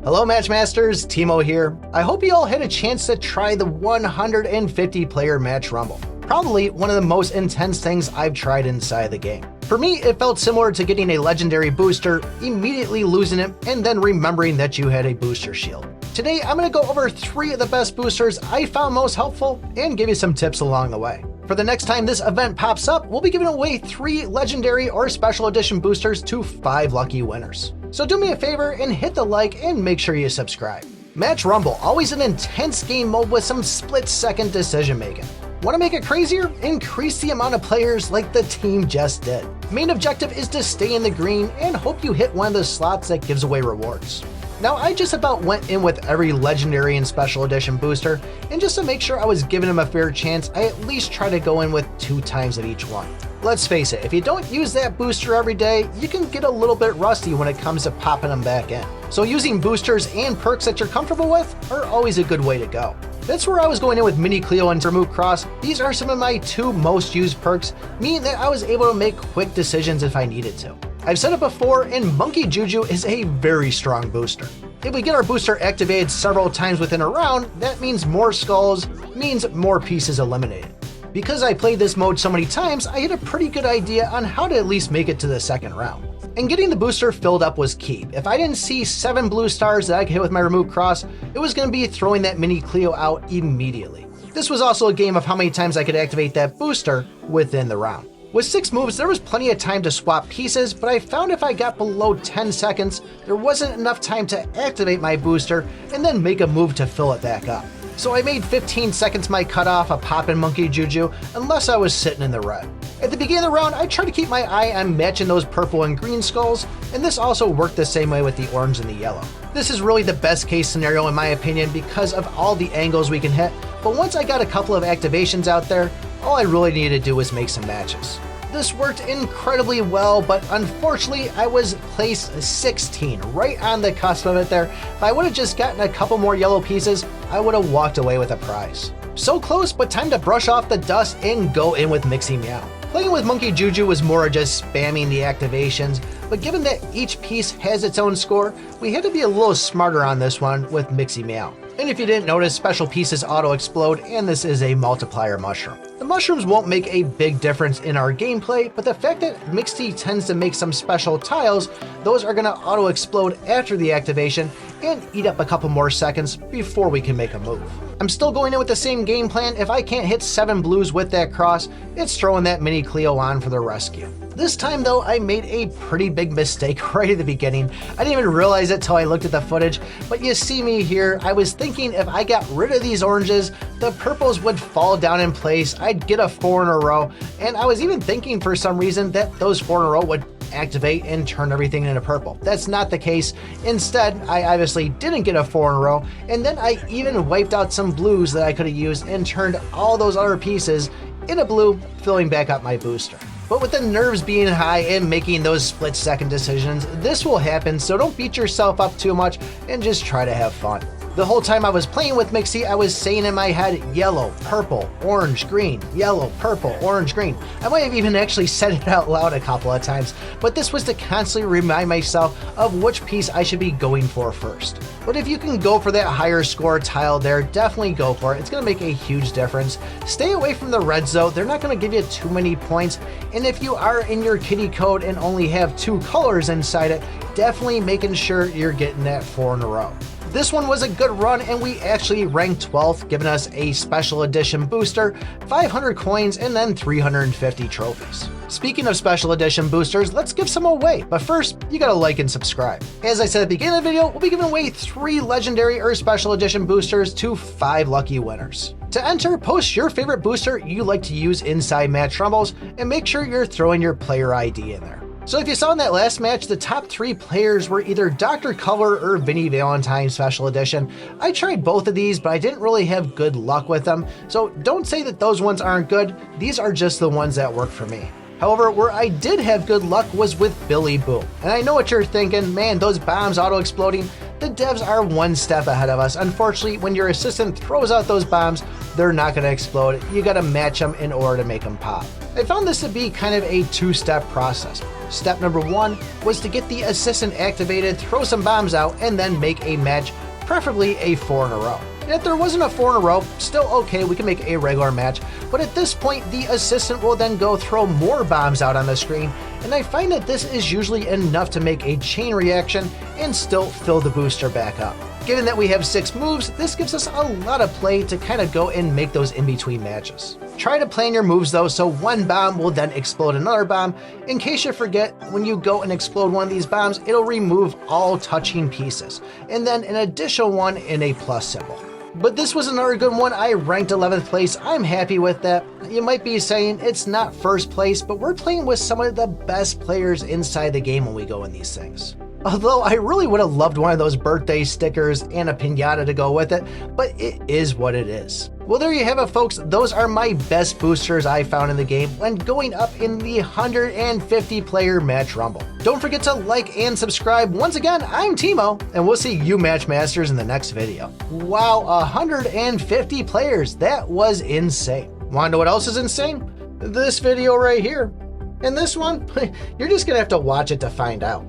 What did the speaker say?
Hello Matchmasters, Timo here. I hope you all had a chance to try the 150 player Match Rumble. Probably one of the most intense things I've tried inside the game. For me, it felt similar to getting a legendary booster, immediately losing it, and then remembering that you had a booster shield. Today, I'm going to go over 3 of the best boosters I found most helpful and give you some tips along the way. For the next time this event pops up, we'll be giving away 3 legendary or special edition boosters to 5 lucky winners. So do me a favor and hit the like and make sure you subscribe. Match Rumble, always an intense game mode with some split-second decision making. Want to make it crazier? Increase the amount of players like the team just did. Main objective is to stay in the green and hope you hit one of the slots that gives away rewards. Now, I just about went in with every legendary and special edition booster, and just to make sure I was giving them a fair chance, I at least try to go in with 2 times of each one. Let's face it, if you don't use that booster every day, you can get a little bit rusty when it comes to popping them back in. So using boosters and perks that you're comfortable with are always a good way to go. That's where I was going in with Mini Cleo and Vermouth Cross. These are some of my 2 most used perks, meaning that I was able to make quick decisions if I needed to. I've said it before, and Monkey Joo Joo is a very strong booster. If we get our booster activated several times within a round, that means more skulls, means more pieces eliminated. Because I played this mode so many times, I had a pretty good idea on how to at least make it to the second round. And getting the booster filled up was key. If I didn't see 7 blue stars that I could hit with my Vermouth Cross, it was going to be throwing that Mini Cleo out immediately. This was also a game of how many times I could activate that booster within the round. With 6 moves, there was plenty of time to swap pieces, but I found if I got below 10 seconds, there wasn't enough time to activate my booster and then make a move to fill it back up. So I made 15 seconds my cutoff of popping Monkey Joo Joo unless I was sitting in the red. At the beginning of the round, I tried to keep my eye on matching those purple and green skulls, and this also worked the same way with the orange and the yellow. This is really the best case scenario in my opinion because of all the angles we can hit, but once I got a couple of activations out there, all I really needed to do was make some matches. This worked incredibly well, but unfortunately I was placed 16, right on the cusp of it there. If I would have just gotten a couple more yellow pieces, I would have walked away with a prize. So close, but time to brush off the dust and go in with Mixy Meow. Playing with Monkey Joo Joo was more just spamming the activations, but given that each piece has its own score, we had to be a little smarter on this one with Mixy Meow. And if you didn't notice, special pieces auto-explode, and this is a multiplier mushroom. The mushrooms won't make a big difference in our gameplay, but the fact that Mixy tends to make some special tiles, those are going to auto-explode after the activation and eat up a couple more seconds before we can make a move. I'm still going in with the same game plan. If I can't hit 7 blues with that cross, it's throwing that Mini Cleo on for the rescue. This time though, I made a pretty big mistake right at the beginning. I didn't even realize it till I looked at the footage, but you see me here. I was thinking if I got rid of these oranges, the purples would fall down in place, I'd get a 4 in a row, and I was even thinking for some reason that those 4 in a row would activate and turn everything into purple. That's not the case. Instead, I obviously didn't get a 4 in a row, and then I even wiped out some blues that I could have used and turned all those other pieces into blue, filling back up my booster. But with the nerves being high and making those split-second decisions, this will happen, so don't beat yourself up too much and just try to have fun. The whole time I was playing with Mixy, I was saying in my head, yellow, purple, orange, green, yellow, purple, orange, green. I might have even actually said it out loud a couple of times, but this was to constantly remind myself of which piece I should be going for first. But if you can go for that higher score tile there, definitely go for it. It's going to make a huge difference. Stay away from the reds though. They're not going to give you too many points. And if you are in your kitty code and only have 2 colors inside it, definitely making sure you're getting that 4 in a row. This one was a good run and we actually ranked 12th, giving us a special edition booster, 500 coins, and then 350 trophies. Speaking of special edition boosters, let's give some away, but first, you gotta like and subscribe. As I said at the beginning of the video, we'll be giving away 3 legendary or special edition boosters to 5 lucky winners. To enter, post your favorite booster you like to use inside Match Rumbles, and make sure you're throwing your player ID in there. So if you saw in that last match, the top 3 players were either Dr. Color or Vinny Valentine Special Edition. I tried both of these, but I didn't really have good luck with them, so don't say that those ones aren't good. These are just the ones that work for me. However, where I did have good luck was with Billie Boom. And I know what you're thinking, man, those bombs auto-exploding, the devs are one step ahead of us. Unfortunately, when your assistant throws out those bombs, they're not going to explode. You got to match them in order to make them pop. I found this to be kind of a two-step process. Step number 1 was to get the assistant activated, throw some bombs out, and then make a match, preferably a 4 in a row. And if there wasn't a 4 in a row, still okay, we can make a regular match, but at this point, the assistant will then go throw more bombs out on the screen, and I find that this is usually enough to make a chain reaction and still fill the booster back up. Given that we have 6 moves, this gives us a lot of play to kind of go and make those in-between matches. Try to plan your moves though, so one bomb will then explode another bomb. In case you forget, when you go and explode one of these bombs, it'll remove all touching pieces, and then an additional one in a plus symbol. But this was another good one. I ranked 11th place. I'm happy with that. You might be saying it's not first place, but we're playing with some of the best players inside the game when we go in these things. Although I really would have loved one of those birthday stickers and a piñata to go with it, but it is what it is. Well, there you have it, folks. Those are my best boosters I found in the game when going up in the 150 player match rumble. Don't forget to like and subscribe. Once again, I'm Timo, and we'll see you match masters in the next video. Wow, 150 players. That was insane. Want to know what else is insane? This video right here. And this one, you're just gonna have to watch it to find out.